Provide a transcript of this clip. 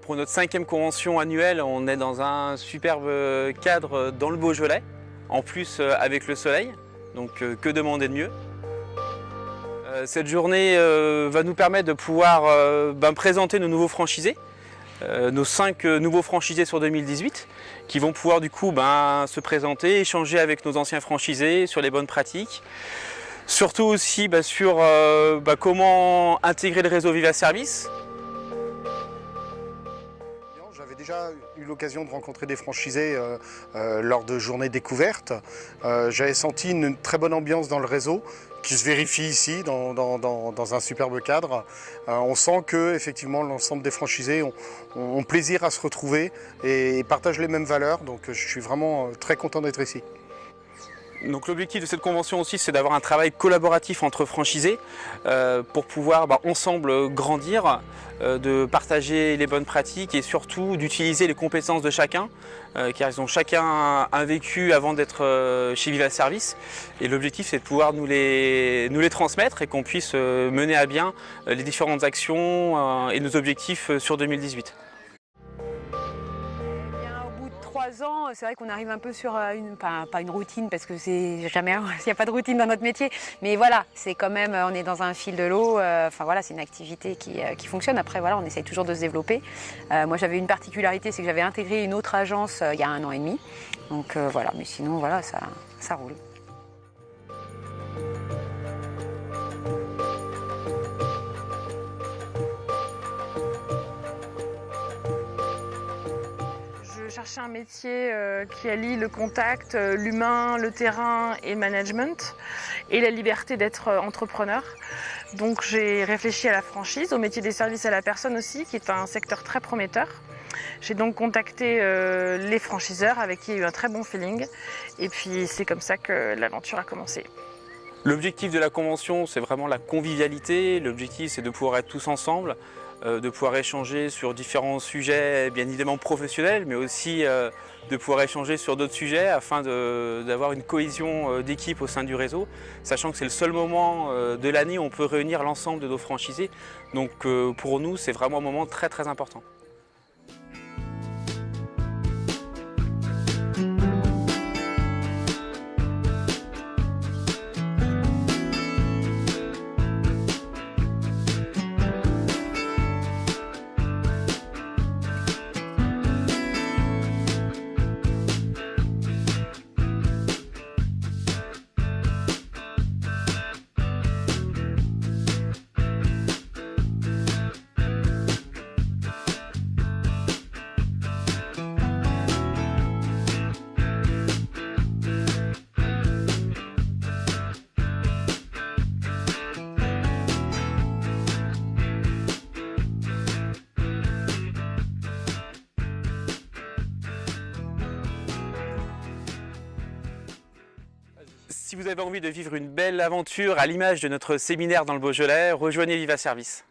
Pour notre 5e convention annuelle, on est dans un superbe cadre dans le Beaujolais, en plus avec le soleil, donc que demander de mieux. Cette journée va nous permettre de pouvoir présenter nos nouveaux franchisés, nos 5 nouveaux franchisés sur 2018, qui vont pouvoir du coup se présenter, échanger avec nos anciens franchisés sur les bonnes pratiques. Surtout aussi sur comment intégrer le réseau Viva Service. J'avais déjà eu l'occasion de rencontrer des franchisés lors de journées découvertes. J'avais senti une très bonne ambiance dans le réseau qui se vérifie ici dans un superbe cadre. On sent que effectivement l'ensemble des franchisés ont plaisir à se retrouver et partagent les mêmes valeurs. Donc je suis vraiment très content d'être ici. Donc l'objectif de cette convention aussi, c'est d'avoir un travail collaboratif entre franchisés pour pouvoir ensemble grandir, de partager les bonnes pratiques et surtout d'utiliser les compétences de chacun, car ils ont chacun un vécu avant d'être chez Viva Service. Et l'objectif, c'est de pouvoir nous les transmettre et qu'on puisse mener à bien les différentes actions et nos objectifs sur 2018. 3 ans, c'est vrai qu'on arrive un peu sur pas une routine parce que c'est jamais, il n'y a pas de routine dans notre métier, mais voilà, c'est quand même, on est dans un fil de l'eau, voilà, c'est une activité qui fonctionne. Après voilà, on essaye toujours de se développer. Moi j'avais une particularité, c'est que j'avais intégré une autre agence il y a 1 an et demi, donc voilà, mais sinon voilà, ça roule. Je cherchais un métier qui allie le contact, l'humain, le terrain et le management et la liberté d'être entrepreneur. Donc j'ai réfléchi à la franchise, au métier des services à la personne aussi, qui est un secteur très prometteur. J'ai donc contacté les franchiseurs avec qui il y a eu un très bon feeling et puis c'est comme ça que l'aventure a commencé. L'objectif de la convention, c'est vraiment la convivialité. L'objectif, c'est de pouvoir être tous ensemble, de pouvoir échanger sur différents sujets, bien évidemment professionnels, mais aussi de pouvoir échanger sur d'autres sujets afin d'avoir une cohésion d'équipe au sein du réseau, sachant que c'est le seul moment de l'année où on peut réunir l'ensemble de nos franchisés. Donc pour nous, c'est vraiment un moment très très important. Si vous avez envie de vivre une belle aventure à l'image de notre séminaire dans le Beaujolais, rejoignez Viva Service.